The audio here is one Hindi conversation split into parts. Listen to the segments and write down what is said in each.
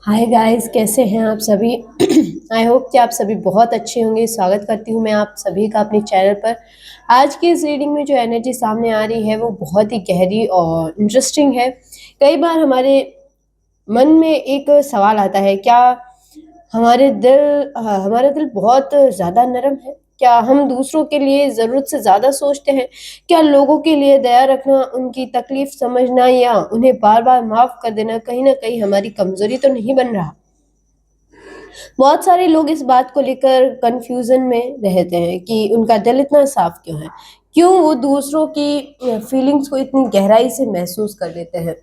हाय गाइस, कैसे हैं आप सभी। आई होप कि आप सभी बहुत अच्छे होंगे। स्वागत करती हूँ मैं आप सभी का अपने चैनल पर। आज की इस रीडिंग में जो एनर्जी सामने आ रही है वो बहुत ही गहरी और इंटरेस्टिंग है। कई बार हमारे मन में एक सवाल आता है, क्या हमारा दिल बहुत ज़्यादा नरम है? क्या हम दूसरों के लिए ज़रूरत से ज़्यादा सोचते हैं? क्या लोगों के लिए दया रखना, उनकी तकलीफ समझना या उन्हें बार-बार माफ़ कर देना कहीं न कहीं हमारी कमज़ोरी तो नहीं बन रहा? बहुत सारे लोग इस बात को लेकर कन्फ्यूज़न में रहते हैं कि उनका दिल इतना साफ़ क्यों है? क्यों वो दूसरों की फीलिंग्स को इतनी गहराई से महसूस कर लेते हैं?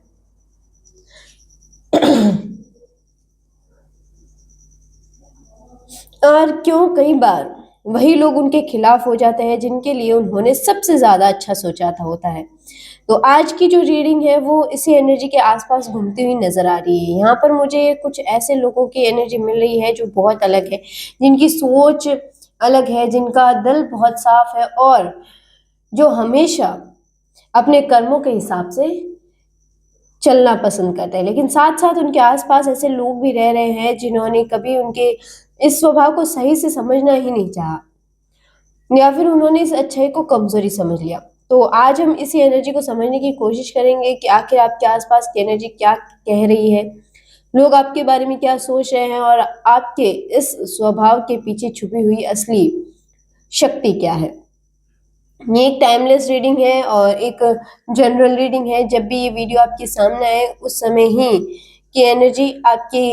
और क्यों कई बार वही लोग उनके खिलाफ हो जाते हैं जिनके लिए उन्होंने सबसे ज़्यादा अच्छा सोचा था होता है। तो आज की जो रीडिंग है वो इसी एनर्जी के आसपास घूमती हुई नज़र आ रही है। यहाँ पर मुझे कुछ ऐसे लोगों की एनर्जी मिल रही है जो बहुत अलग है, जिनकी सोच अलग है, जिनका दिल बहुत साफ है और जो हमेशा अपने कर्मों के हिसाब से चलना पसंद करते हैं। लेकिन साथ-साथ उनके आस-पास ऐसे लोग भी रह रहे हैं जिन्होंने कभी उनके इस स्वभाव को सही से समझना ही नहीं चाहा या फिर उन्होंने इस अच्छाई को कमज़ोरी समझ लिया। तो आज हम इसी एनर्जी को समझने की कोशिश करेंगे कि आखिर आपके आस-पास की एनर्जी क्या कह रही है, लोग आपके बारे में क्या सोच रहे हैं और आपके इस स्वभाव के पीछे छुपी हुई असली शक्ति क्या है। ये एक टाइमलेस रीडिंग है और एक जनरल रीडिंग है। जब भी ये वीडियो आपके सामने आए उस समय ही की एनर्जी आपकी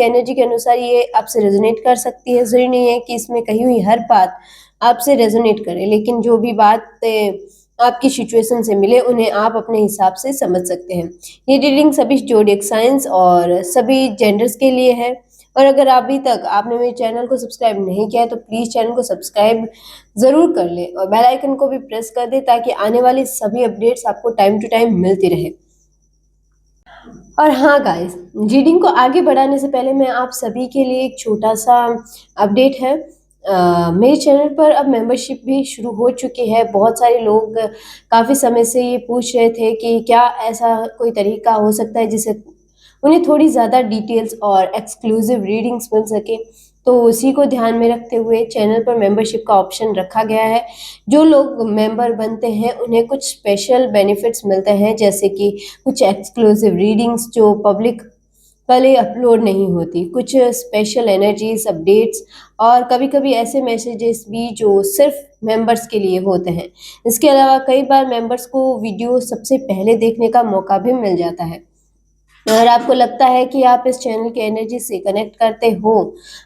एनर्जी के अनुसार ये आपसे रेजोनेट कर सकती है। ज़रूरी नहीं है कि इसमें कही हुई हर बात आपसे रेजोनेट करे, लेकिन जो भी बातें आपकी सिचुएशन से मिले उन्हें आप अपने हिसाब से समझ सकते हैं। ये रीडिंग सभी ज़ोडिएक साइंस और सभी जेंडर्स के लिए है। और अगर अभी तक आपने मेरे चैनल को सब्सक्राइब नहीं किया है तो प्लीज़ चैनल को सब्सक्राइब ज़रूर कर लें और बेल आइकन को भी प्रेस कर दें ताकि आने वाली सभी अपडेट्स आपको टाइम टू टाइम मिलती रहे। और हाँ गाइस, रीडिंग को आगे बढ़ाने से पहले मैं आप सभी के लिए एक छोटा-सा अपडेट है। मेरे चैनल पर अब मेंबरशिप भी शुरू हो चुकी है। बहुत सारे लोग काफ़ी समय से ये पूछ रहे थे कि क्या ऐसा कोई तरीका हो सकता है जिससे उन्हें थोड़ी ज़्यादा डिटेल्स और एक्सक्लूसिव रीडिंग्स मिल सके। तो उसी को ध्यान में रखते हुए चैनल पर मेंबरशिप का ऑप्शन रखा गया है। जो लोग मेंबर बनते हैं उन्हें कुछ स्पेशल बेनिफिट्स मिलते हैं, जैसे कि कुछ एक्सक्लूसिव रीडिंग्स जो पब्लिक पहले अपलोड नहीं होती, कुछ स्पेशल एनर्जीज अपडेट्स और कभी-कभी ऐसे मैसेजेस भी जो सिर्फ मेंबर्स के लिए होते हैं। इसके अलावा कई बार मेंबर्स को वीडियो सबसे पहले देखने का मौका भी मिल जाता है। अगर आपको लगता है कि आप इस चैनल की एनर्जी से कनेक्ट करते हो,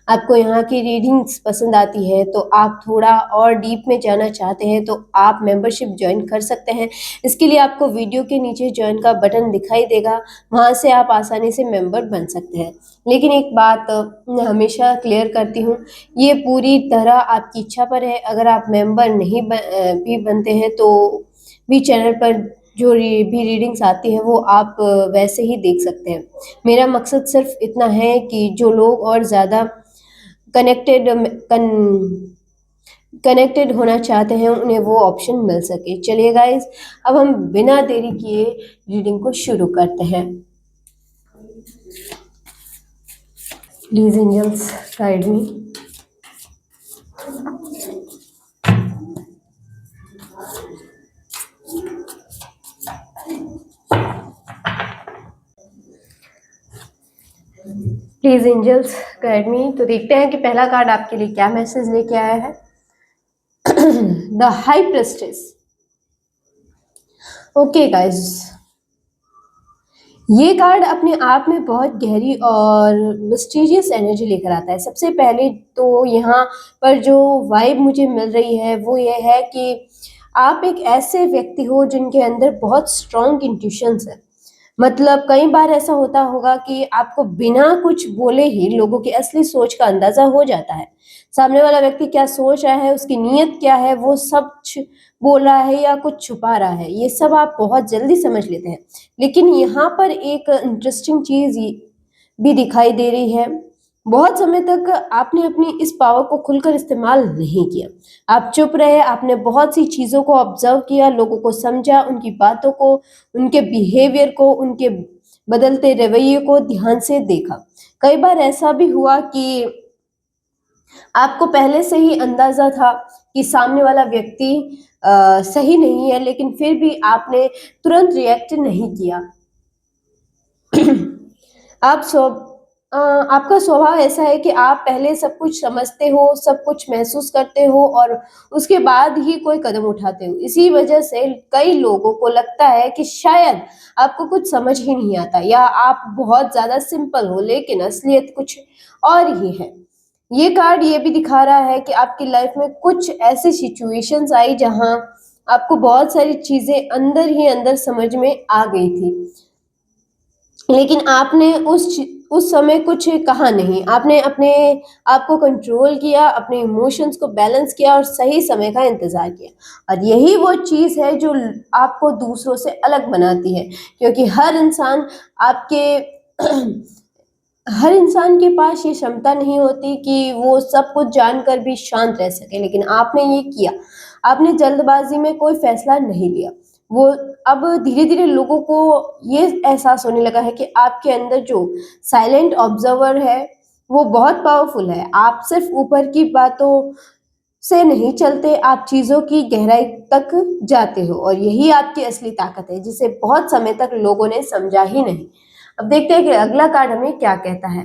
आपको यहाँ की रीडिंग्स पसंद आती है, तो आप थोड़ा और डीप में जाना चाहते हैं, तो आप मेंबरशिप जॉइन कर सकते हैं। इसके लिए आपको वीडियो के नीचे जॉइन का बटन दिखाई देगा, वहाँ से आप आसानी से मेंबर बन सकते हैं। लेकिन एक बात मैं हमेशा क्लियर करती हूँ, ये पूरी तरह आपकी इच्छा पर है। अगर आप मेंबर नहीं भी बनते हैं, तो भी चैनल पर जो भी रीडिंग्स आती हैं वो आप वैसे ही देख सकते हैं। मेरा मकसद सिर्फ़ इतना है कि जो लोग और ज़्यादा कनेक्टेड कन कनेक्टेड होना चाहते हैं उन्हें वो ऑप्शन मिल सके। चलिए गाइज़, अब हम बिना देरी किए रीडिंग को शुरू करते हैं। Please angels guide me. Please angels guide me. तो देखते हैं कि पहला कार्ड आपके लिए क्या मैसेज लेके आया है। The high priestess. Okay guys, ये कार्ड अपने आप में बहुत गहरी और मिस्टीरियस एनर्जी लेकर आता है। सबसे पहले तो यहाँ पर जो वाइब मुझे मिल रही है वो ये है कि आप एक ऐसे व्यक्ति हो जिनके अंदर बहुत स्ट्रॉन्ग इंट्यूशंस है। मतलब कई बार ऐसा होता होगा कि आपको बिना कुछ बोले ही लोगों की असली सोच का अंदाज़ा हो जाता है। सामने वाला व्यक्ति क्या सोच रहा है, उसकी नीयत क्या है, वो सच बोल रहा है या कुछ छुपा रहा है, ये सब आप बहुत जल्दी समझ लेते हैं। लेकिन यहाँ पर एक इंटरेस्टिंग चीज़ भी दिखाई दे रही है। बहुत समय तक आपने अपनी इस पावर को खुलकर इस्तेमाल नहीं किया। आप चुप रहे, आपने बहुत सी चीज़ों को ऑब्ज़र्व किया, लोगों को समझा, उनकी बातों को, उनके बिहेवियर को, उनके बदलते रवैये को ध्यान से देखा। कई बार ऐसा भी हुआ कि आपको पहले से ही अंदाज़ा था कि सामने वाला व्यक्ति सही नहीं है, लेकिन फिर भी आपने तुरंत रिएक्ट नहीं किया। आप स्व आपका स्वभाव ऐसा है कि आप पहले सब कुछ समझते हो, सब कुछ महसूस करते हो और उसके बाद ही कोई कदम उठाते हो। इसी वजह से कई लोगों को लगता है कि शायद आपको कुछ समझ ही नहीं आता या आप बहुत ज़्यादा सिंपल हो, लेकिन असलियत कुछ और ही है। ये कार्ड ये भी दिखा रहा है कि आपकी लाइफ में कुछ ऐसी सिचुएशंस आई जहाँ आपको बहुत सारी चीज़ें अंदर ही अंदर समझ में आ गई थी। लेकिन आपने उस समय कुछ कहा नहीं। आपने अपने आप को कंट्रोल किया, अपने इमोशंस को बैलेंस किया और सही समय का इंतज़ार किया। और यही वो चीज़ है जो आपको दूसरों से अलग बनाती है, क्योंकि आपके हर इंसान के पास ये क्षमता नहीं होती कि वो सब कुछ जानकर भी शांत रह सके, लेकिन आपने ये किया। आपने जल्दबाज़ी में कोई फ़ैसला नहीं लिया। वो अब धीरे-धीरे लोगों को ये एहसास होने लगा है कि आपके अंदर जो साइलेंट ऑब्ज़र्वर है, वो बहुत पावरफुल है। आप सिर्फ़ ऊपर की बातों से नहीं चलते, आप चीज़ों की गहराई तक जाते हो और यही आपकी असली ताकत है, जिसे बहुत समय तक लोगों ने समझा ही नहीं। अब देखते हैं कि अगला कार्ड हमें क्या कहता है।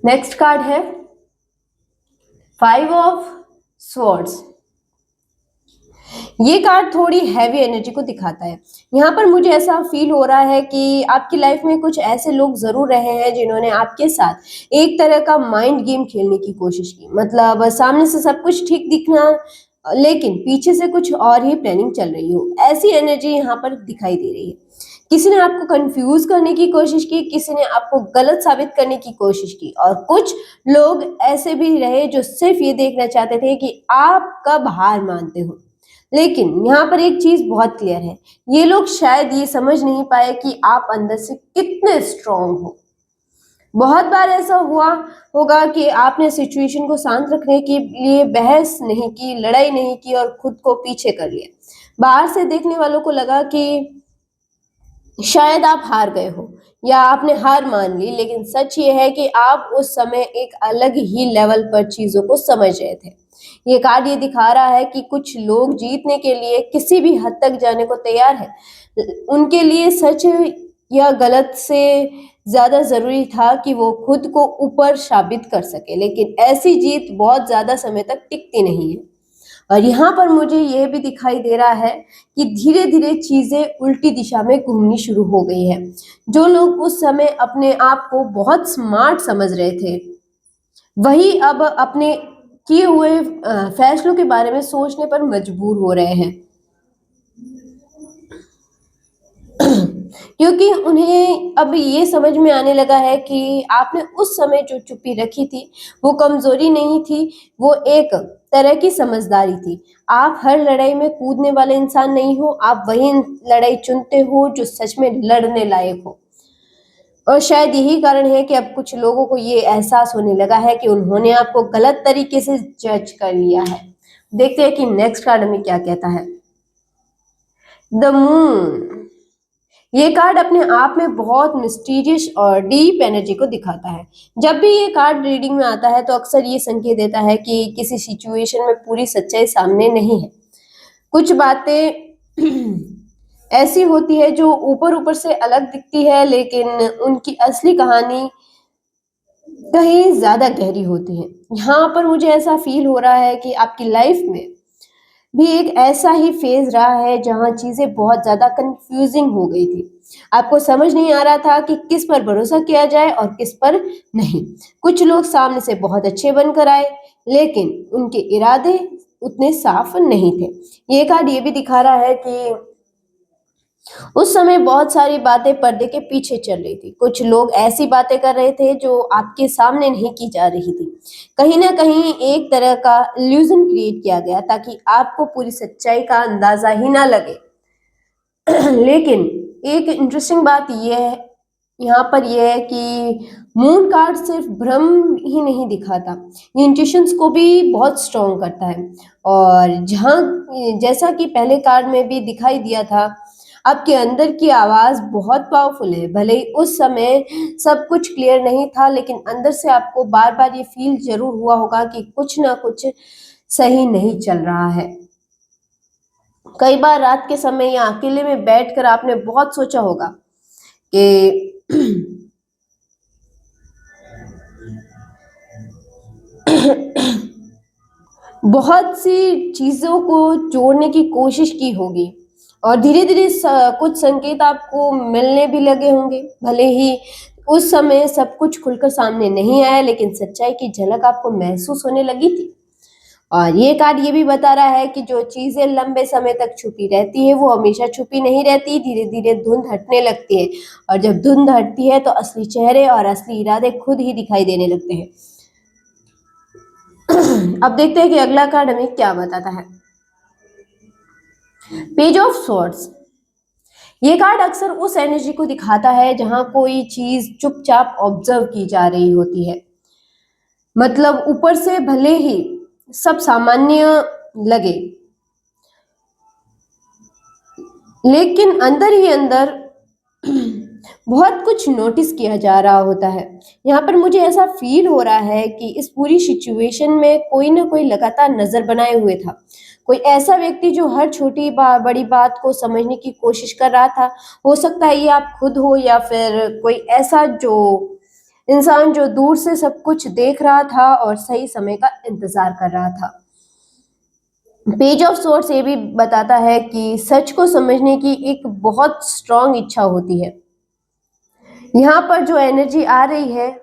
नेक्स्ट कार्ड है 5 ऑफ स्वॉर्ड्स। ये कार्ड थोड़ी हैवी एनर्जी को दिखाता है। यहाँ पर मुझे ऐसा फील हो रहा है कि आपकी लाइफ में कुछ ऐसे लोग ज़रूर रहे हैं जिन्होंने आपके साथ एक तरह का माइंड गेम खेलने की कोशिश की। मतलब सामने से सब कुछ ठीक दिखना, लेकिन पीछे से कुछ और ही प्लानिंग चल रही हो। ऐसी एनर्जी यहाँ पर दिखाई दे रही है। किसी ने आपको कंफ्यूज करने की कोशिश की, किसी ने आपको गलत साबित करने की कोशिश की और कुछ लोग ऐसे भी रहे जो सिर्फ ये देखना चाहते थे कि आप कब हार मानते हो। लेकिन यहाँ पर एक चीज़ बहुत क्लियर है, ये लोग शायद ये समझ नहीं पाए कि आप अंदर से कितने स्ट्रांग हो। बहुत बार ऐसा हुआ होगा कि आपने सिचुएशन को शांत रखने के लिए बहस नहीं की, लड़ाई नहीं की और खुद को पीछे कर लिया। बाहर से देखने वालों को लगा कि शायद आप हार गए हो या आपने हार मान ली, लेकिन सच ये है कि आप उस समय एक अलग ही लेवल पर चीज़ों को समझ रहे थे। ये कार्ड ये दिखा रहा है कि कुछ लोग जीतने के लिए किसी भी हद तक जाने को तैयार हैं। उनके लिए सच या गलत से ज़्यादा ज़रूरी था कि वो खुद को ऊपर साबित कर सके, लेकिन ऐसी जीत बहुत ज़्यादा समय तक टिकती नहीं है। और यहाँ पर मुझे ये भी दिखाई दे रहा है कि धीरे-धीरे चीज़ें उल्टी दिशा में घूमनी शुरू हो गई है। जो लोग उस समय अपने आप को बहुत स्मार्ट समझ रहे थे, वही अब अपने किए हुए फैसलों के बारे में सोचने पर मजबूर हो रहे हैं। क्योंकि उन्हें अब ये समझ में आने लगा है कि आपने उस समय जो चुप्पी रखी थी, वो कमज़ोरी नहीं थी, वो एक तरह की समझदारी थी। आप हर लड़ाई में कूदने वाले इंसान नहीं हो, आप वही लड़ाई चुनते हो जो सच में लड़ने लायक हो। और शायद यही कारण है कि अब कुछ लोगों को ये एहसास होने लगा है कि उन्होंने आपको गलत तरीके से जज कर लिया है। देखते हैं कि नेक्स्ट कार्ड हमें क्या कहता है। The moon. ये कार्ड अपने आप में बहुत मिस्टीरियस और डीप एनर्जी को दिखाता है। जब भी ये कार्ड रीडिंग में आता है तो अक्सर ये संकेत देता है कि किसी सिचुएशन में पूरी सच्चाई सामने नहीं है। कुछ बातें ऐसी होती है जो ऊपर-ऊपर से अलग दिखती है, लेकिन उनकी असली कहानी कहीं ज़्यादा गहरी होती है। यहाँ पर मुझे ऐसा फ़ील हो रहा है कि आपकी लाइफ़ में भी एक ऐसा ही फ़ेज़ रहा है जहाँ चीज़ें बहुत ज़्यादा कन्फ्यूज़िंग हो गई थी। आपको समझ नहीं आ रहा था कि किस पर भरोसा किया जाए और किस पर नहीं। कुछ लोग सामने से बहुत अच्छे बनकर आए, लेकिन उनके इरादे उतने साफ़ नहीं थे। ये कार्ड ये भी दिखा रहा है कि उस समय बहुत सारी बातें पर्दे के पीछे चल रही थी। कुछ लोग ऐसी बातें कर रहे थे जो आपके सामने नहीं की जा रही थी। कहीं न कहीं एक तरह का इल्यूज़न क्रिएट किया गया ताकि आपको पूरी सच्चाई का अंदाज़ा ही ना लगे। लेकिन एक इंटरेस्टिंग बात ये है, यहाँ पर ये है कि मून कार्ड सिर्फ भ्रम ही नहीं दिखाता, ये इंट्यूशंस को भी बहुत स्ट्रॉन्ग करता है। और जहाँ जैसा कि पहले कार्ड में भी दिखाई दिया था, आपके अंदर की आवाज़ बहुत पावरफुल है। भले ही उस समय सब कुछ क्लियर नहीं था, लेकिन अंदर से आपको बार-बार ये फ़ील ज़रूर हुआ होगा कि कुछ ना कुछ सही नहीं चल रहा है। कई बार रात के समय या अकेले में बैठकर आपने बहुत सोचा होगा कि बहुत सी चीज़ों को जोड़ने की कोशिश की होगी और धीरे-धीरे कुछ संकेत आपको मिलने भी लगे होंगे। भले ही उस समय सब कुछ खुलकर सामने नहीं आया, लेकिन सच्चाई की झलक आपको महसूस होने लगी थी। और ये कार्ड ये भी बता रहा है कि जो चीज़ें लंबे समय तक छुपी रहती है, वो हमेशा छुपी नहीं रहती, धीरे-धीरे धुंध हटने लगती है। और जब धुंध हटती है, तो असली चेहरे और असली इरादे खुद ही दिखाई देने लगते हैं। अब देखते हैं कि अगला कार्ड हमें क्या बताता है। Page of swords. ये कार्ड अक्सर उस एनर्जी को दिखाता है जहां कोई चीज चुपचाप ऑब्जर्व की जा रही होती है। मतलब ऊपर से भले ही सब सामान्य लगे, लेकिन अंदर ही अंदर बहुत कुछ नोटिस किया जा रहा होता है। यहाँ पर मुझे ऐसा फील हो रहा है कि इस पूरी सिचुएशन में कोई ना कोई लगातार नजर बनाए हुए था। कोई ऐसा व्यक्ति जो हर छोटी बड़ी बात को समझने की कोशिश कर रहा था। हो सकता है ये आप खुद हो, या फिर कोई ऐसा जो इंसान जो दूर से सब कुछ देख रहा था और सही समय का इंतजार कर रहा था। पेज ऑफ सोर्स ये भी बताता है कि सच को समझने की एक बहुत स्ट्रांग इच्छा होती है। यहाँ पर जो एनर्जी आ रही है,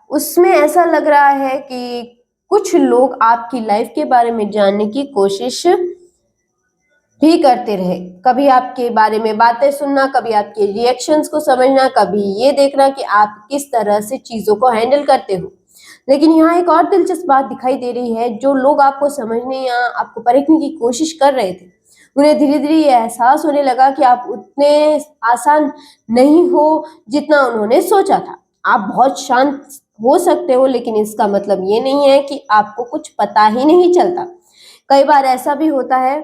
उसमें ऐसा लग रहा है कि कुछ लोग आपकी लाइफ के बारे में जानने की कोशिश भी करते रहे। कभी आपके बारे में बातें सुनना, कभी आपके रिएक्शंस को समझना, कभी ये देखना कि आप किस तरह से चीज़ों को हैंडल करते हो। लेकिन यहाँ एक और दिलचस्प बात दिखाई दे रही है, जो लोग आपको समझने या आपको परखने की कोशिश कर रहे थे, उन्हें धीरे-धीरे ये एहसास होने लगा कि आप उतने आसान नहीं हो जितना उन्होंने सोचा था। आप बहुत शांत हो सकते हो, लेकिन इसका मतलब ये नहीं है कि आपको कुछ पता ही नहीं चलता। कई बार ऐसा भी होता है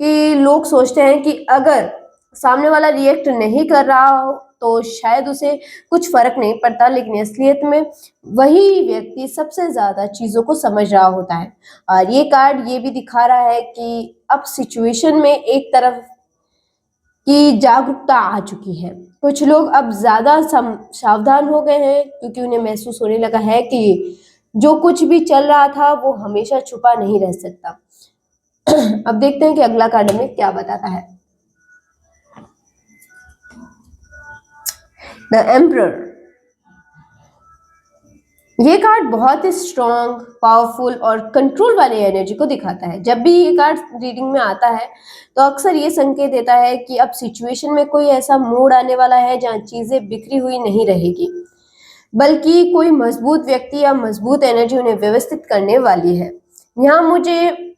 कि लोग सोचते हैं कि अगर सामने वाला रिएक्ट नहीं कर रहा हो, तो शायद उसे कुछ फ़र्क नहीं पड़ता, लेकिन असलियत में वही व्यक्ति सबसे ज़्यादा चीज़ों को समझ रहा होता है। और ये कार्ड ये भी दिखा रहा है कि अब सिचुएशन में एक तरफ की जागरूकता आ चुकी है। कुछ लोग अब ज़्यादा सावधान हो गए हैं, क्योंकि उन्हें महसूस होने लगा है कि जो कुछ भी चल रहा था, वो हमेशा छुपा नहीं रह सकता। अब देखते हैं कि अगला कार्ड हमें क्या बताता है। The emperor. ये कार्ड बहुत ही स्ट्रॉन्ग, पावरफुल और कंट्रोल वाली एनर्जी को दिखाता है। जब भी ये कार्ड रीडिंग में आता है, तो अक्सर ये संकेत देता है कि अब सिचुएशन में कोई ऐसा मोड़ आने वाला है जहाँ चीजें बिखरी हुई नहीं रहेगी, बल्कि कोई मजबूत व्यक्ति या मजबूत एनर्जी उन्हें व्यवस्थित करने वाली है। यहाँ मुझे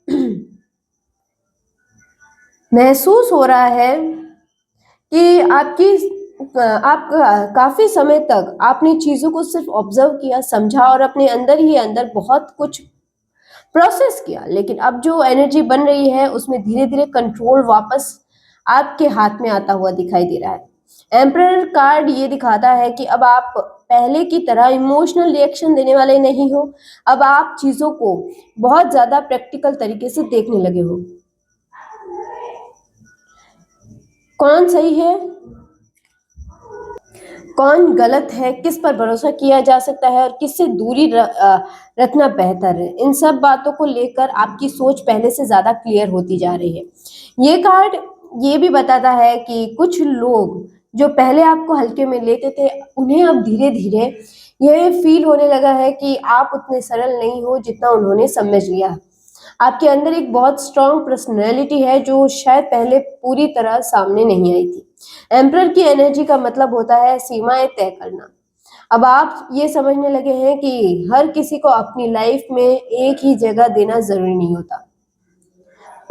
महसूस हो रहा है कि आप काफ़ी समय तक आपने चीज़ों को सिर्फ ऑब्जर्व किया, समझा और अपने अंदर ही अंदर बहुत कुछ प्रोसेस किया, लेकिन अब जो एनर्जी बन रही है, उसमें धीरे-धीरे कंट्रोल वापस आपके हाथ में आता हुआ दिखाई दे रहा है। एम्परर कार्ड ये दिखाता है कि अब आप पहले की तरह इमोशनल रिएक्शन देने वाले नहीं हो। अब आप चीज़ों को बहुत ज़्यादा प्रैक्टिकल तरीके से देखने लगे हो। कौन सही है, कौन गलत है, किस पर भरोसा किया जा सकता है और किससे दूरी रखना बेहतर है, इन सब बातों को लेकर आपकी सोच पहले से ज़्यादा क्लियर होती जा रही है। ये कार्ड ये भी बताता है कि कुछ लोग जो पहले आपको हल्के में लेते थे, उन्हें अब धीरे-धीरे ये फील होने लगा है कि आप उतने सरल नहीं हो जितना उन्होंने समझ लिया। आपके अंदर एक बहुत स्ट्रॉन्ग पर्सनैलिटी है, जो शायद पहले पूरी तरह सामने नहीं आई थी। एम्परर की एनर्जी का मतलब होता है सीमाएं तय करना। अब आप ये समझने लगे हैं कि हर किसी को अपनी लाइफ में एक ही जगह देना ज़रूरी नहीं होता।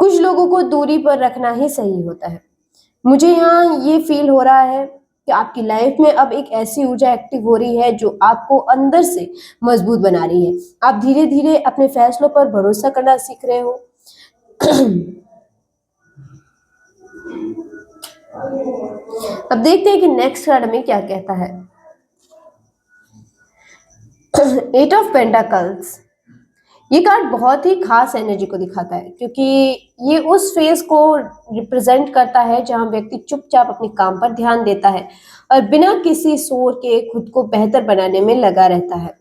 कुछ लोगों को दूरी पर रखना ही सही होता है। मुझे यहाँ ये फ़ील हो रहा है कि आपकी लाइफ में अब एक ऐसी ऊर्जा एक्टिव हो रही है, जो आपको अंदर से मजबूत बना रही है। आप धीरे-धीरे अपने फैसलों पर भरोसा करना सीख रहे हो। अब देखते हैं कि नेक्स्ट कार्ड हमें क्या कहता है। एट ऑफ पेंटाकल्स, ये कार्ड बहुत ही खास एनर्जी को दिखाता है, क्योंकि ये उस फेज को रिप्रेजेंट करता है जहां व्यक्ति चुपचाप अपने काम पर ध्यान देता है और बिना किसी शोर के खुद को बेहतर बनाने में लगा रहता है।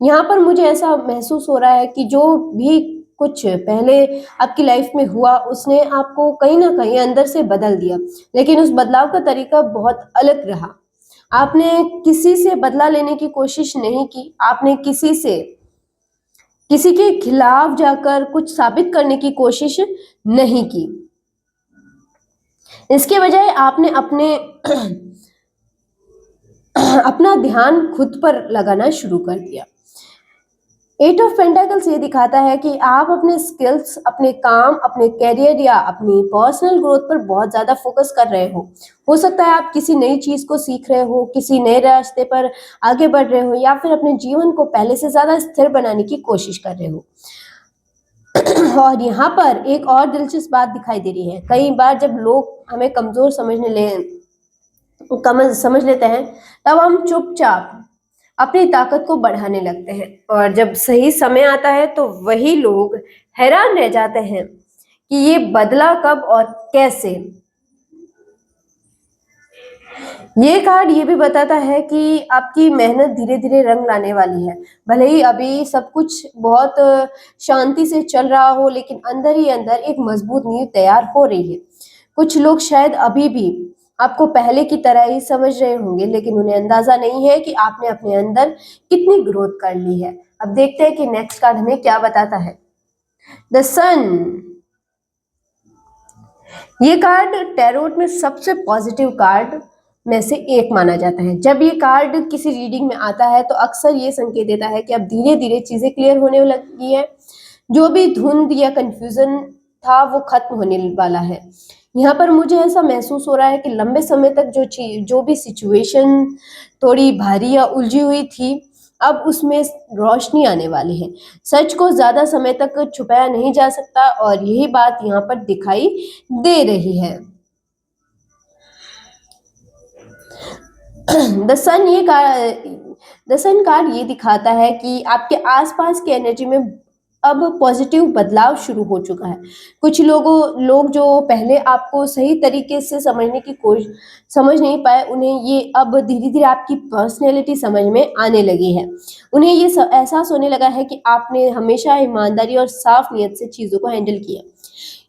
यहाँ पर मुझे ऐसा महसूस हो रहा है कि जो भी कुछ पहले आपकी लाइफ में हुआ उसने आपको कहीं ना कहीं अंदर से बदल दिया, लेकिन उस बदलाव का तरीका बहुत अलग रहा। आपने किसी से बदला लेने की कोशिश नहीं की, आपने किसी के खिलाफ जाकर कुछ साबित करने की कोशिश नहीं की। इसके बजाय आपने अपने अपना ध्यान खुद पर लगाना शुरू कर दिया। एट ऑफ पेंटाकल्स ये दिखाता है कि आप अपने स्किल्स, अपने काम, अपने करियर या अपनी पर्सनल ग्रोथ पर बहुत ज्यादा फोकस कर रहे हो सकता है आप किसी नई चीज को सीख रहे हो, किसी नए रास्ते पर आगे बढ़ रहे हो, या फिर अपने जीवन को पहले से ज्यादा स्थिर बनाने की कोशिश कर रहे हो। और यहाँ पर एक और दिलचस्प बात दिखाई दे रही है। कई बार जब लोग हमें कमजोर समझ लेते हैं, तब हम चुपचाप अपनी ताकत को बढ़ाने लगते हैं, और जब सही समय आता है तो वही लोग हैरान रह जाते हैं कि ये बदला कब और कैसे। ये कार्ड ये भी बताता है कि आपकी मेहनत धीरे धीरे रंग लाने वाली है। भले ही अभी सब कुछ बहुत शांति से चल रहा हो, लेकिन अंदर ही अंदर एक मजबूत नींव तैयार हो रही है। कुछ लोग शायद अभी भी आपको पहले की तरह ही समझ रहे होंगे, लेकिन उन्हें अंदाजा नहीं है कि आपने अपने अंदर कितनी ग्रोथ कर ली है। अब देखते हैं कि नेक्स्ट कार्ड हमें क्या बताता है। द सन, ये कार्ड टैरोट में सबसे पॉजिटिव कार्ड में से एक माना जाता है। जब ये कार्ड किसी रीडिंग में आता है तो अक्सर ये संकेत देता है कि अब धीरे धीरे चीजें क्लियर होने लगी है, जो भी धुंध या कंफ्यूजन था वो खत्म होने वाला है। यहाँ पर मुझे ऐसा महसूस हो रहा है कि लंबे समय तक जो भी सिचुएशन थोड़ी भारी या उलझी हुई थी, अब उसमें रोशनी आने वाली है। सच को ज्यादा समय तक छुपाया नहीं जा सकता, और यही बात यहाँ पर दिखाई दे रही है। द सन कार्ड ये दिखाता है कि आपके आसपास की एनर्जी में अब पॉजिटिव बदलाव शुरू हो चुका है। कुछ लोग जो पहले आपको सही तरीके से समझने की कोशिश समझ नहीं पाए, उन्हें ये अब धीरे धीरे आपकी पर्सनैलिटी समझ में आने लगी है। उन्हें ये एहसास होने लगा है कि आपने हमेशा ईमानदारी और साफ नीयत से चीजों को हैंडल किया।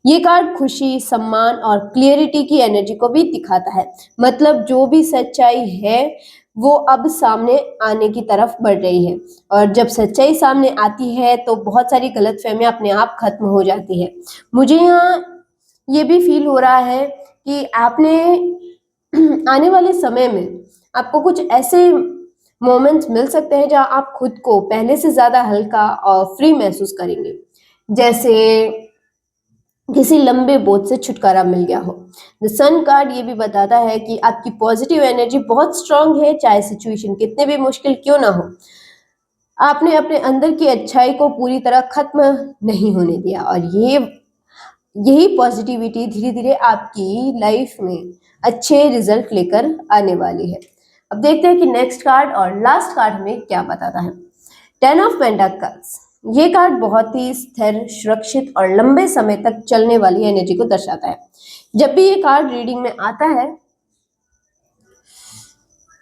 ये कार्ड खुशी, सम्मान और क्लियरिटी की एनर्जी को भी दिखाता है। मतलब जो भी सच्चाई है वो अब सामने आने की तरफ बढ़ रही है, और जब सच्चाई सामने आती है तो बहुत सारी गलतफहमियां अपने आप खत्म हो जाती है। मुझे यहाँ ये भी फील हो रहा है कि आपने आने वाले समय में आपको कुछ ऐसे मोमेंट्स मिल सकते हैं जहां आप खुद को पहले से ज्यादा हल्का और फ्री महसूस करेंगे, जैसे किसी लंबे बोझ से छुटकारा मिल गया हो। द सन कार्ड ये भी बताता है कि आपकी पॉजिटिव एनर्जी बहुत स्ट्रांग है, चाहे सिचुएशन कितने भी मुश्किल क्यों ना हो। आपने अपने अंदर की अच्छाई को पूरी तरह खत्म नहीं होने दिया, और यही पॉजिटिविटी धीरे धीरे आपकी लाइफ में अच्छे रिजल्ट लेकर आने वाली है। अब देखते हैं कि नेक्स्ट कार्ड और लास्ट कार्ड हमें क्या बताता है। 10 ऑफ पेंटाकल्स, ये कार्ड बहुत ही स्थिर, सुरक्षित और लंबे समय तक चलने वाली एनर्जी को दर्शाता है। जब भी ये कार्ड रीडिंग में आता है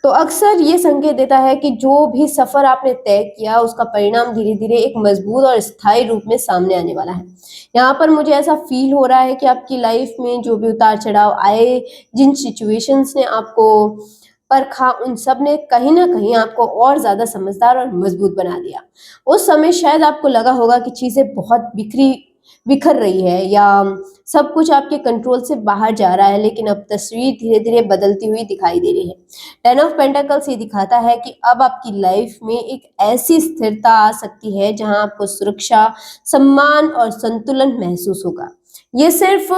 तो अक्सर ये संकेत देता है कि जो भी सफर आपने तय किया उसका परिणाम धीरे धीरे एक मजबूत और स्थायी रूप में सामने आने वाला है। यहाँ पर मुझे ऐसा फील हो रहा है कि आपकी लाइफ में जो भी उतार चढ़ाव आए, जिन सिचुएशंस ने आपको परखा, उन सब ने कहीं ना कहीं आपको और ज्यादा समझदार और मजबूत बना दिया। उस समय शायद आपको लगा होगा कि चीजें बहुत बिखर रही है या सब कुछ आपके कंट्रोल से बाहर जा रहा है, लेकिन अब तस्वीर धीरे धीरे बदलती हुई दिखाई दे रही है। 10 ऑफ पेंटाकल्स ये दिखाता है कि अब आपकी लाइफ में एक ऐसी स्थिरता आ सकती है जहां आपको सुरक्षा, सम्मान और संतुलन महसूस होगा। ये सिर्फ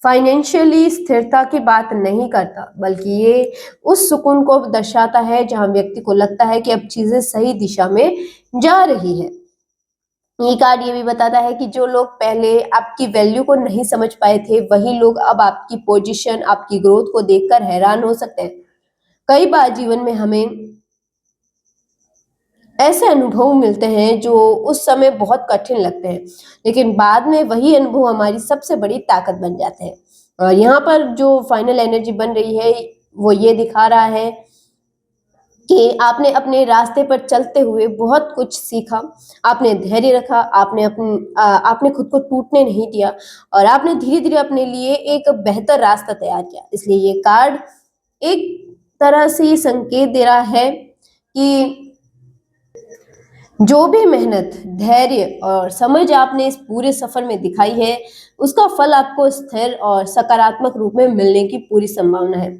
फाइनेंशियली स्थिरता की बात नहीं करता, बल्कि ये उस सुकून को दर्शाता है जहां व्यक्ति को लगता है कि अब चीजें सही दिशा में जा रही है। ये कार्ड ये भी बताता है कि जो लोग पहले आपकी वैल्यू को नहीं समझ पाए थे, वही लोग अब आपकी पोजीशन, आपकी ग्रोथ को देखकर हैरान हो सकते हैं। कई बार जीवन में हमें ऐसे अनुभव मिलते हैं जो उस समय बहुत कठिन लगते हैं, लेकिन बाद में वही अनुभव हमारी सबसे बड़ी ताकत बन जाते हैं। और यहाँ पर जो फाइनल एनर्जी बन रही है, वो ये दिखा रहा है कि आपने अपने रास्ते पर चलते हुए बहुत कुछ सीखा, आपने धैर्य रखा, आपने खुद को टूटने नहीं दिया और आपने धीरे-धीरे अपने लिए एक बेहतर रास्ता तैयार किया। इसलिए ये कार्ड एक तरह से ये संकेत दे रहा है कि जो भी मेहनत, धैर्य और समझ आपने इस पूरे सफर में दिखाई है, उसका फल आपको स्थिर और सकारात्मक रूप में मिलने की पूरी संभावना है।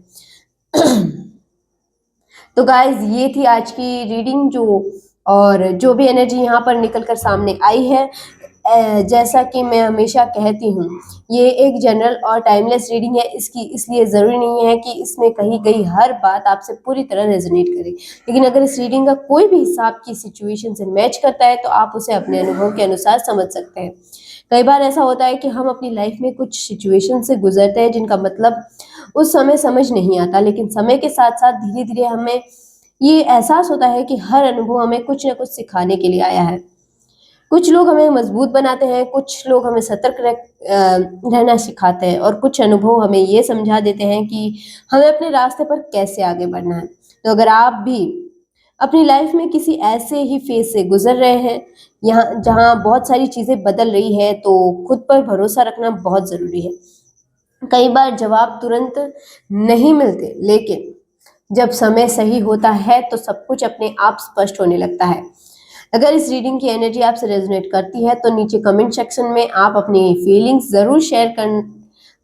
तो गाइज ये थी आज की रीडिंग और जो भी एनर्जी यहाँ पर निकल कर सामने आई है, जैसा कि मैं हमेशा कहती हूँ, ये एक जनरल और टाइमलेस रीडिंग है। इसकी इसलिए ज़रूरी नहीं है कि इसमें कही गई हर बात आपसे पूरी तरह रेजोनेट करे, लेकिन अगर इस रीडिंग का कोई भी हिस्सा आपकी सिचुएशन से मैच करता है तो आप उसे अपने अनुभव के अनुसार समझ सकते हैं। कई बार ऐसा होता है कि हम अपनी लाइफ में कुछ सिचुएशन से गुजरते हैं जिनका मतलब उस समय समझ नहीं आता, लेकिन समय के साथ साथ धीरे धीरे हमें ये एहसास होता है कि हर अनुभव हमें कुछ ना कुछ सिखाने के लिए आया है। कुछ लोग हमें मजबूत बनाते हैं, कुछ लोग हमें रहना सिखाते हैं और कुछ अनुभव हमें ये समझा देते हैं कि हमें अपने रास्ते पर कैसे आगे बढ़ना है। तो अगर आप भी अपनी लाइफ में किसी ऐसे ही फेज से गुजर रहे हैं, यहाँ जहाँ बहुत सारी चीज़ें बदल रही है, तो खुद पर भरोसा रखना बहुत ज़रूरी है। कई बार जवाब तुरंत नहीं मिलते, लेकिन जब समय सही होता है तो सब कुछ अपने आप स्पष्ट होने लगता है। अगर इस रीडिंग की एनर्जी आपसे रेजोनेट करती है तो नीचे कमेंट सेक्शन में आप अपनी फीलिंग्स ज़रूर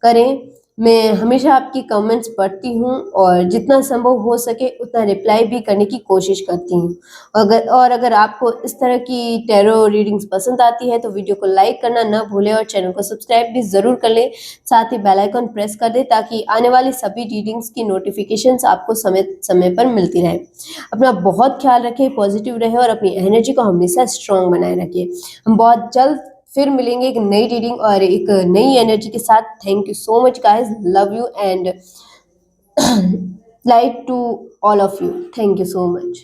करें। मैं हमेशा आपकी कमेंट्स पढ़ती हूँ और जितना संभव हो सके उतना रिप्लाई भी करने की कोशिश करती हूँ। अगर आपको इस तरह की टैरो रीडिंग्स पसंद आती है तो वीडियो को लाइक करना ना भूलें और चैनल को सब्सक्राइब भी ज़रूर कर लें। साथ ही बेल आइकन प्रेस कर दें ताकि आने वाली सभी रीडिंग्स की नोटिफिकेशंस आपको समय समय पर मिलती रहे। अपना बहुत ख्याल रखें, पॉजिटिव रहें और अपनी एनर्जी को हमेशा स्ट्रॉन्ग बनाए रखिए। हम बहुत जल्द फिर मिलेंगे एक नई रीडिंग और एक नई एनर्जी के साथ। Thank you so much guys, love you and light to all of you. Thank you so much.